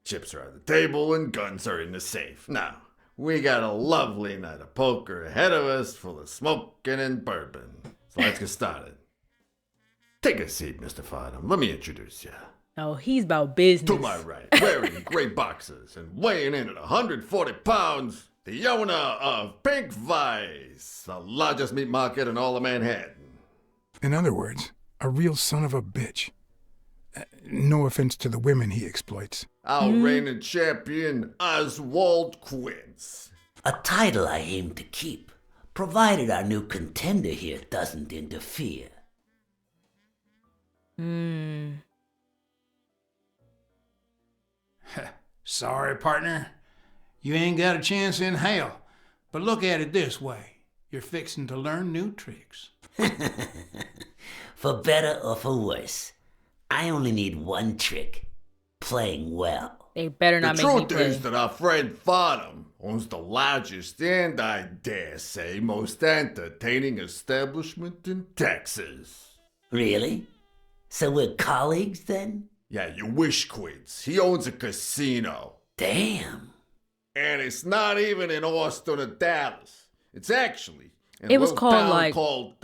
Chips are on the table and guns are in the safe. Now, we got a lovely night of poker ahead of us, full of smoking and bourbon. So let's get started. Take a seat, Mr. Farum. Let me introduce you. Oh, he's about business. To my right, wearing gray boxers and weighing in at 140 pounds, the owner of Pink Vice, the largest meat market in all of Manhattan. In other words, a real son of a bitch. No offense to the women he exploits. Our reigning champion, Oswald Quince. A title I aim to keep, provided our new contender here doesn't interfere. Sorry, partner. You ain't got a chance in hell. But look at it this way. You're fixing to learn new tricks. For better or for worse, I only need one trick. Playing well. They better not make me The play. truth is that our friend Farum owns the largest and, I dare say, most entertaining establishment in Texas. Really? So we're colleagues then? Yeah, you wish, Quince. He owns a casino. Damn. And it's not even in Austin or Dallas. It's actually in It a was little called, town like- called,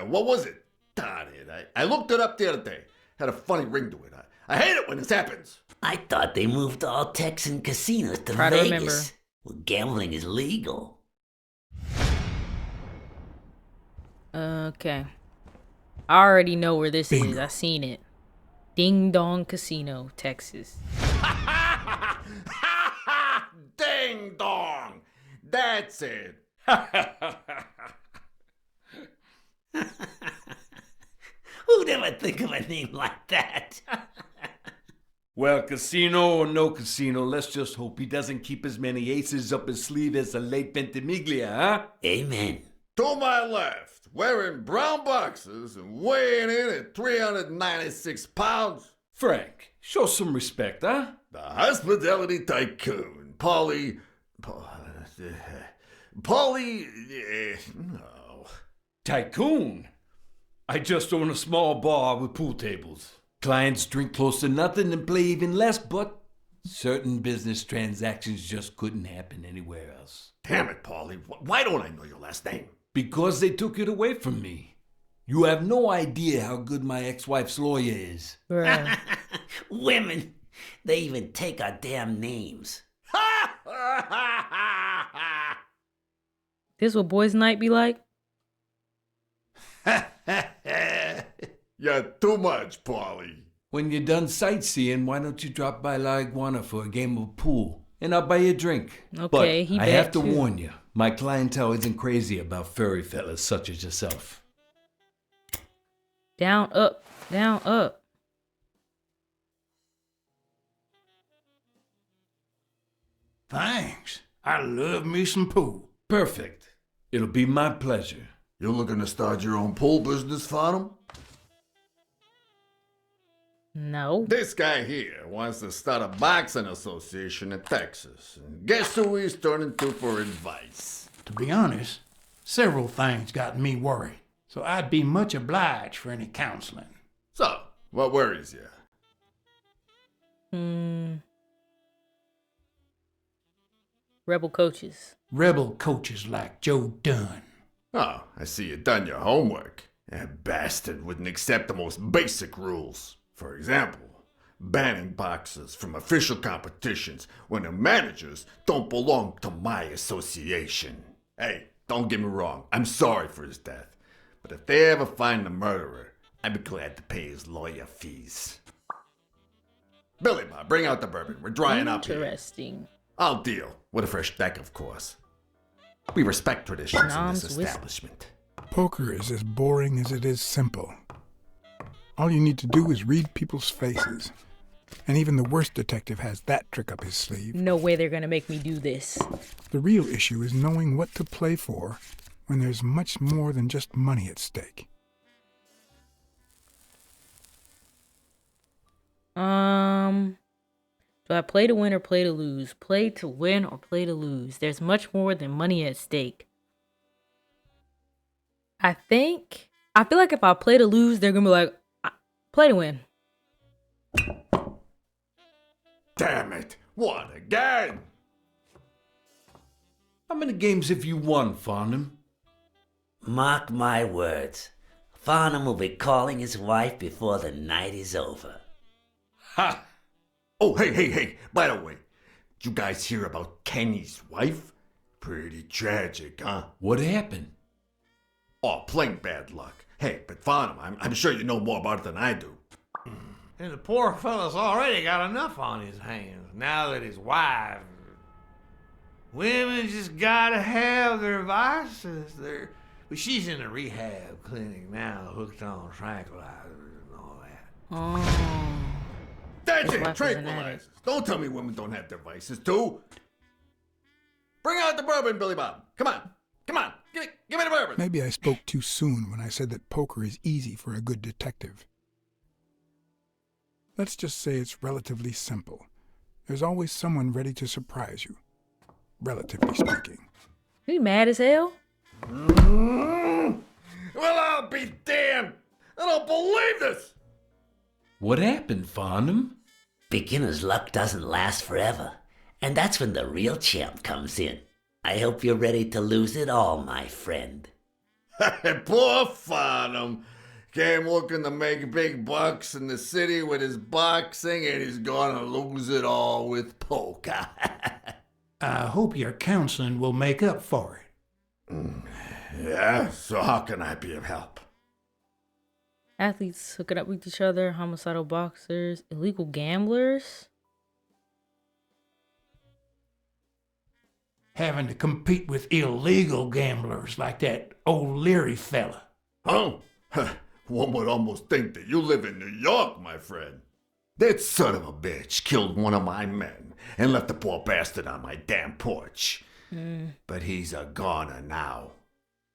what was it? Darn it. I looked it up the other day. Had a funny ring to it. I hate it when this happens. I thought they moved all Texan casinos to Try to Vegas. remember. Well, gambling is legal. Okay. I already know where this is. Bingo. I seen it. Ding Dong Casino, Texas. Ding dong. That's it. Who'd ever think of a name like that? Well, casino or no casino, let's just hope he doesn't keep as many aces up his sleeve as the late Ventimiglia, huh? Amen. To my left, wearing brown boxers and weighing in at 396 pounds, Frank, show some respect, huh? the hospitality tycoon, Polly, no. Tycoon. I just own a small bar with pool tables. Clients drink close to nothing and play even less, but certain business transactions just couldn't happen anywhere else. Damn it, Polly. Why don't I know your last name? Because they took it away from me. You have no idea how good my ex-wife's lawyer is. Bruh. Women, they even take our damn names. This what boys' night be like? You're too much, Polly. When you're done sightseeing, why don't you drop by La Iguana for a game of pool? And I'll buy you a drink. Okay, but he I bet have to too. warn you, my clientele isn't crazy about furry fellas such as yourself. Down, up, down, up. Thanks. I love me some pool. Perfect. It'll be my pleasure. You looking to start your own pool business, Farum? No. This guy here wants to start a boxing association in Texas. And guess who he's turning to for advice? To be honest, several things got me worried, so I'd be much obliged for any counseling. So, what worries you? Rebel coaches. Rebel coaches like Joe Dunn. Oh, I see you done your homework. That bastard wouldn't accept the most basic rules. For example, banning boxers from official competitions when the managers don't belong to my association. Hey, don't get me wrong, I'm sorry for his death. But if they ever find the murderer, I'd be glad to pay his lawyer fees. Billy Bob, bring out the bourbon. We're drying up here. Interesting. I'll deal with a fresh deck, of course. We respect traditions in Nom's this whiskey. establishment. Poker is as boring as it is simple. All you need to do is read people's faces. And even the worst detective has that trick up his sleeve. No way they're gonna make me do this. The real issue is knowing what to play for when there's much more than just money at stake. Do I play to win or play to lose? Play to win or play to lose? There's much more than money at stake. I feel like if I play to lose, they're gonna be like, play to win. Damn it! What again? How many games have you won, Farum? Mark my words. Farum will be calling his wife before the night is over. Ha! Oh, hey. By the way, did you guys hear about Kenny's wife? Pretty tragic, huh? What happened? Oh, plain bad luck. Hey, but Farum, I'm sure you know more about it than I do. And the poor fella's already got enough on his hands now that his wife. Women just gotta have their vices. But she's in a rehab clinic now, hooked on tranquilizers and all that. Oh. That's His it, wife is an addict. tranquilizers. Don't tell me women don't have their vices, too. Bring out the bourbon, Billy Bob. Come on. Give me the bourbon. Maybe I spoke too soon when I said that poker is easy for a good detective. Let's just say it's relatively simple. There's always someone ready to surprise you, relatively speaking. You mad as hell? Well, I'll be damned. I don't believe this. What happened, Farum? Beginner's luck doesn't last forever, and that's when the real champ comes in. I hope you're ready to lose it all, my friend. Poor Farum. Came looking to make big bucks in the city with his boxing, and he's gonna lose it all with poker. I hope your counseling will make up for it. Yeah, so how can I be of help? Athletes hooking up with each other, homicidal boxers, illegal gamblers. Having to compete with illegal gamblers like that old Leary fella. Huh? One would almost think that you live in New York, my friend. That son of a bitch killed one of my men and left the poor bastard on my damn porch. But he's a goner now.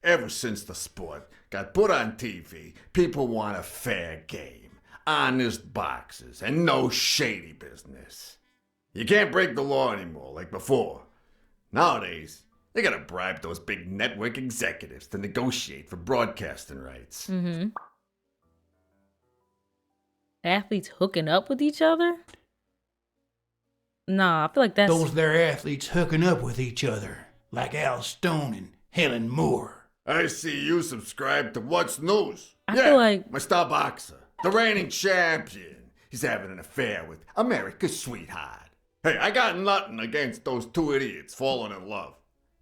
Ever since the sport got put on TV, people want a fair game, honest boxes, and no shady business. You can't break the law anymore like before. Nowadays, they gotta bribe those big network executives to negotiate for broadcasting rights. Athletes hooking up with each other? Nah, I feel like that's... Those there athletes hooking up with each other, like Al Stone and Helen Moore. I see you subscribe to What's News. I feel like... my star boxer, the reigning champion. He's having an affair with America's sweetheart. Hey, I got nothing against those two idiots falling in love.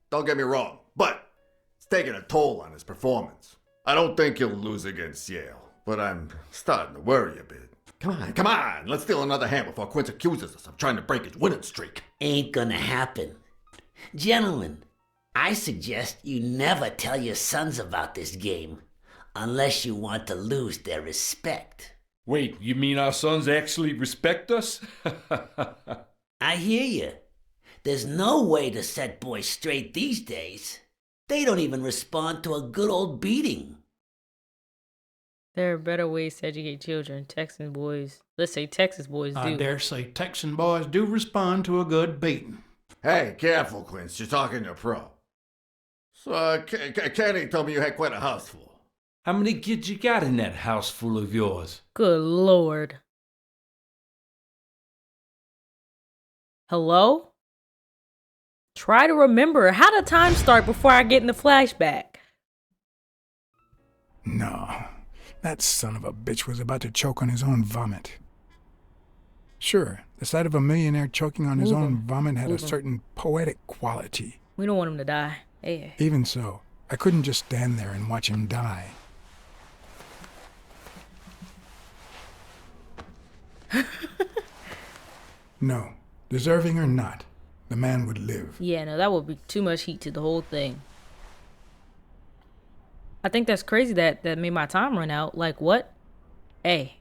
Don't get me wrong, but it's taking a toll on his performance. I don't think he'll lose against Yale, but I'm starting to worry a bit. Come on, let's steal another hand before Quince accuses us of trying to break his winning streak. Ain't gonna happen. Gentlemen, I suggest you never tell your sons about this game, unless you want to lose their respect. Wait, you mean our sons actually respect us? I hear you. There's no way to set boys straight these days. They don't even respond to a good old beating. There are better ways to educate children. Texas boys do. I dare say Texan boys do respond to a good beating. Hey, careful, Quince. You're talking to a pro. So, Kenny told me you had quite a house full. How many kids you got in that house full of yours? Good Lord. Hello? Try to remember. How did time start before I get in the flashback? No, that son of a bitch was about to choke on his own vomit. Sure, the sight of a millionaire choking on his own vomit had a certain poetic quality. We don't want him to die. Yeah. Even so, I couldn't just stand there and watch him die. No, deserving or not, the man would live. Yeah, no, that would be too much heat to the whole thing. I think that's crazy that made my time run out. Like, what? Hey.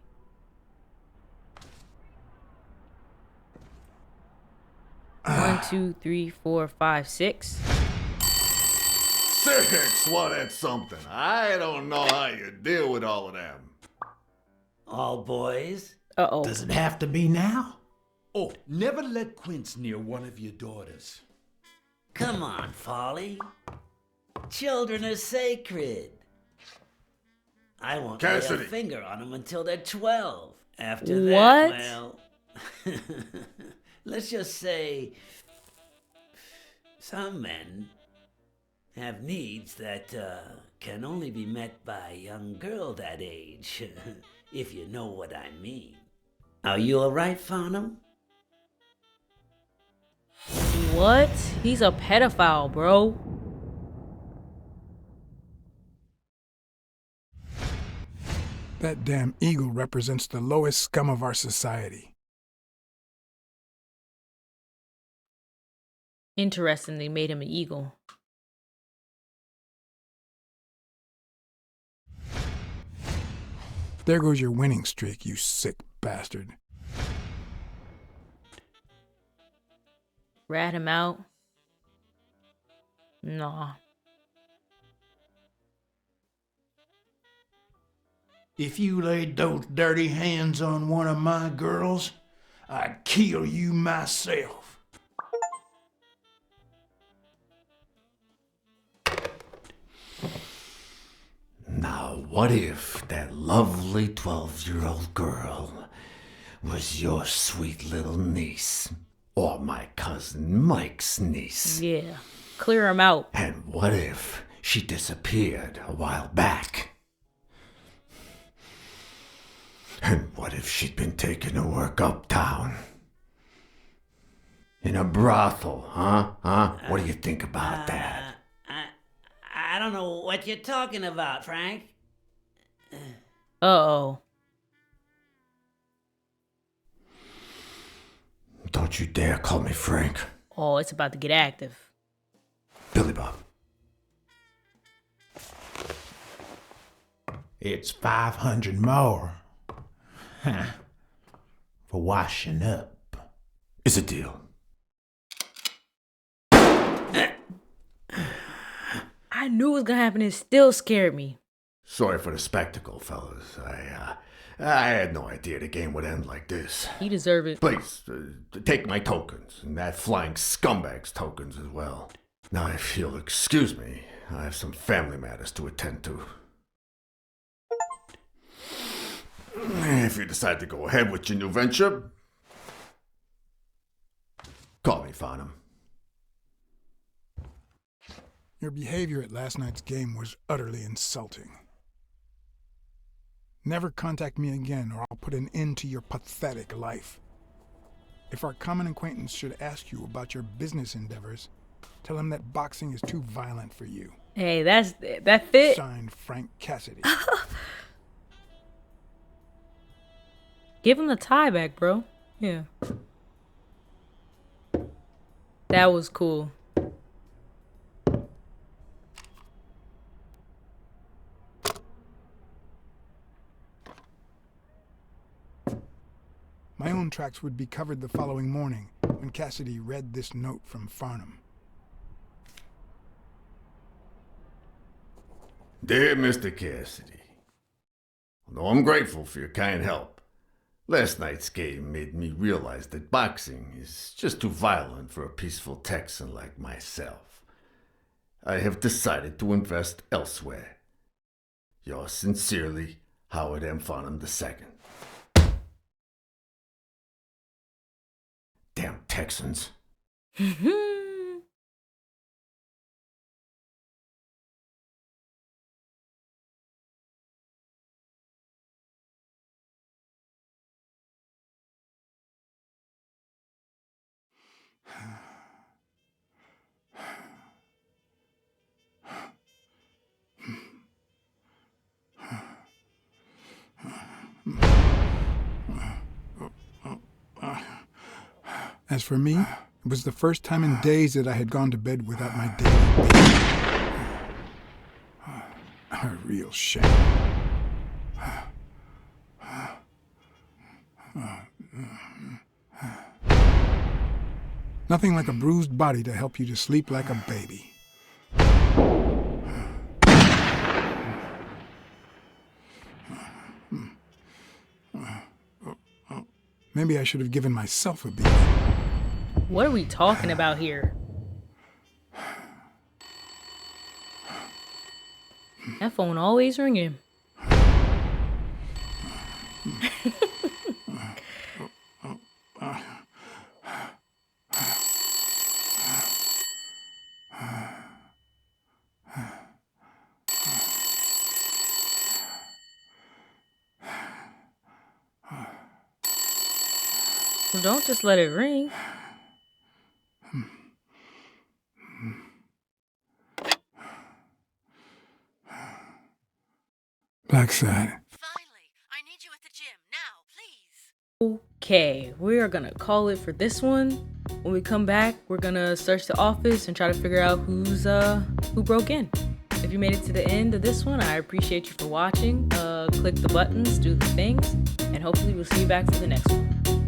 One, 2, 3, 4, 5, 6. 6? Well, that's something. I don't know how you deal with all of them. All boys? Uh-oh. Does it have to be now? Oh, never let Quince near one of your daughters. Come on, Folly. Children are sacred. I won't lay a Cassidy. finger on them until they're 12. After What? that, well... let's just say... some men have needs that can only be met by a young girl that age, if you know what I mean. Are you alright, Farum? What? He's a pedophile, bro. That damn eagle represents the lowest scum of our society. Interesting, they made him an eagle. There goes your winning streak, you sick bastard. Rat him out. Nah. If you laid those dirty hands on one of my girls, I'd kill you myself. Now, what if that lovely 12-year-old girl was your sweet little niece? Or my cousin Mike's niece? Yeah. Clear him out. And what if she disappeared a while back? And what if she'd been taken to work uptown? In a brothel, huh? What do you think about that? I don't know what you're talking about, Frank. Uh-oh. Don't you dare call me Frank. Oh, it's about to get active. Billy Bob. It's 500 more. Huh. For washing up. It's a deal. I knew it was gonna happen. It still scared me. Sorry for the spectacle, fellas. I had no idea the game would end like this. He deserved it. Please, take my tokens, and that flying scumbag's tokens as well. Now, if you'll excuse me, I have some family matters to attend to. If you decide to go ahead with your new venture, call me Farum. Your behavior at last night's game was utterly insulting. Never contact me again, or I'll put an end to your pathetic life. If our common acquaintance should ask you about your business endeavors, tell him that boxing is too violent for you. Hey, that fit. Signed, Frank Cassidy. Give him the tie back, bro. Yeah. That was cool. My own tracks would be covered the following morning when Cassidy read this note from Farum. Dear Mr. Cassidy, although I'm grateful for your kind help, last night's game made me realize that boxing is just too violent for a peaceful Texan like myself. I have decided to invest elsewhere. Yours sincerely, Howard M. Farum II. Damn Texans. As for me, It was the first time in days that I had gone to bed without my daily baby. A real shame. Nothing like a bruised body to help you to sleep like a baby. Maybe I should have given myself a beat. What are we talking about here? That phone always ringing. Well, don't just let it ring. Blacksasd. Okay, we are gonna call it for this one. When we come back, we're gonna search the office and try to figure out who broke in. If you made it to the end of this one, I appreciate you for watching. Click the buttons, do the things, and hopefully we'll see you back for the next one.